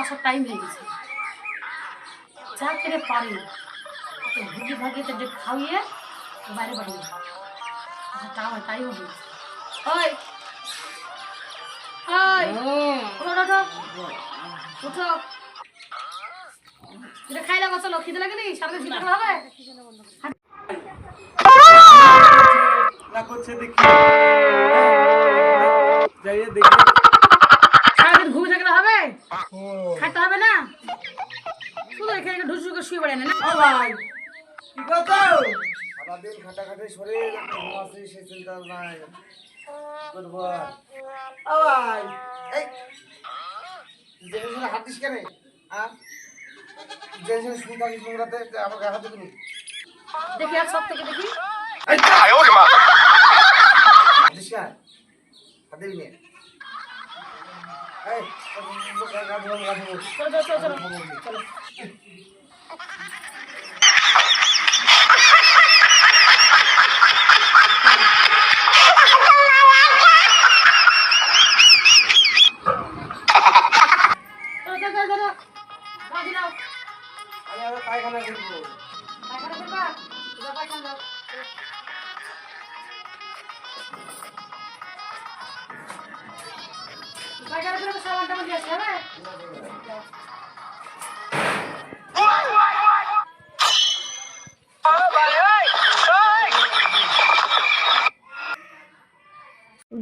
আসার টাইম হয়ে গেছে, যা করে পারি ভুগি ভাগিয়ে যে খাইয়ে বাইরে পাঠিয়ে তাই হবে। ওই উঠো, এটা খাইলে চলো, খিদে লাগেনি সারাদিন খিদে হবে না করছে দেখি যাইয়ে দেখি সারাদিন ঘুমিয়ে থাকলে হবে, খাইতে হবে না, শুধু এখানে ঢুসুকে শুয়ে পড়ে না। ও ভাই কি কথা সারাদিন খাটাখাটি শরীর ঘুমাচ্ছি সে চিন্তা নাই করবো। ও ভাই এই জেনে হাত দিস কেন জেনে শুনে থাকিস নোংরাতে আমার গায়ে হাত দিবি দেখি আর সব থেকে দেখি দিস কেন হাত দিবি না এই চলো চলো চলো চলো। আমি আবার পায়খানা করবো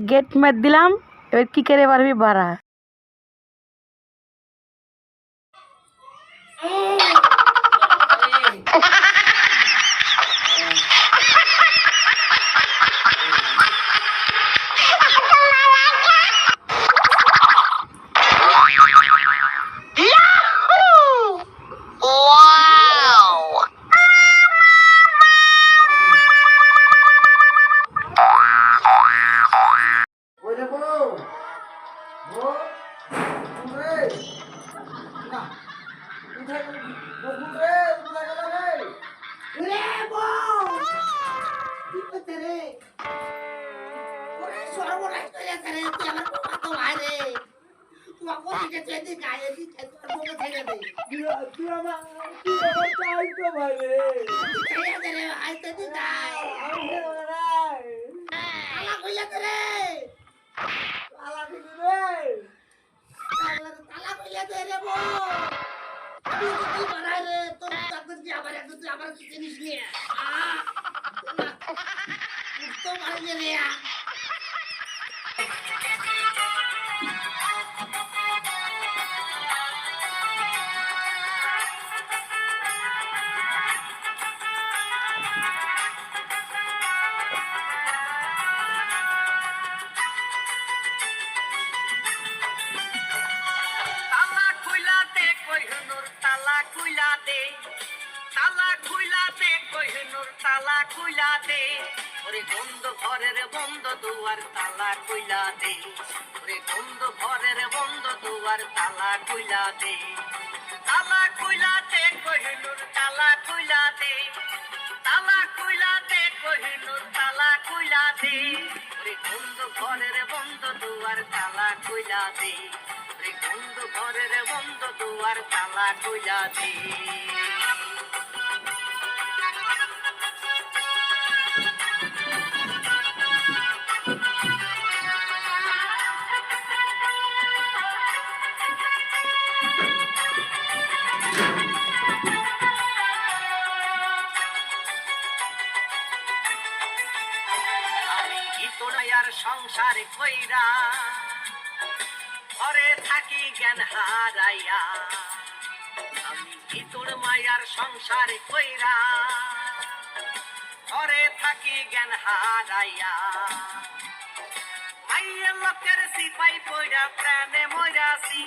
गेट में दिलाम एबार की करे पारबी बारा ताला खुला दे ओरे बंद घरेर बंद दुआर ताला खुला दे ओरे बंद घरेर बंद दुआर ताला खुला दे कोहिनूर ताला खुला दे कोहिनूर ताला खुला दे ओरे बंद घरेर बंद दुआर ताला खुला दे ओरे बंद घरेर बंद दुआर ताला खुला दे সংসার কইরা ঘরে থাকি জ্ঞান হারাইয়া আমি ভিতর মায়ার সংসার কইরা ঘরে থাকি জ্ঞান হারাইয়া মাইয়া লোকের সিপাই পইরা প্রাণে মরাছি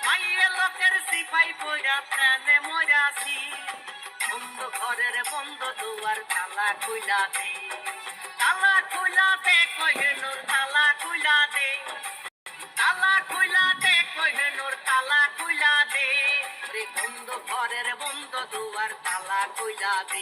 মাইয়া লোকের সিপাই পইরা প্রাণে মরাছি বন্ধ ঘরের বন্ধ দুয়ার তালা খুলা দে কোহিনূর তালা খুলা দে কোহিনূর তালা খুলা দে রে বন্ধ ঘরের বন্ধ দুয়ার তালা খুলা দে।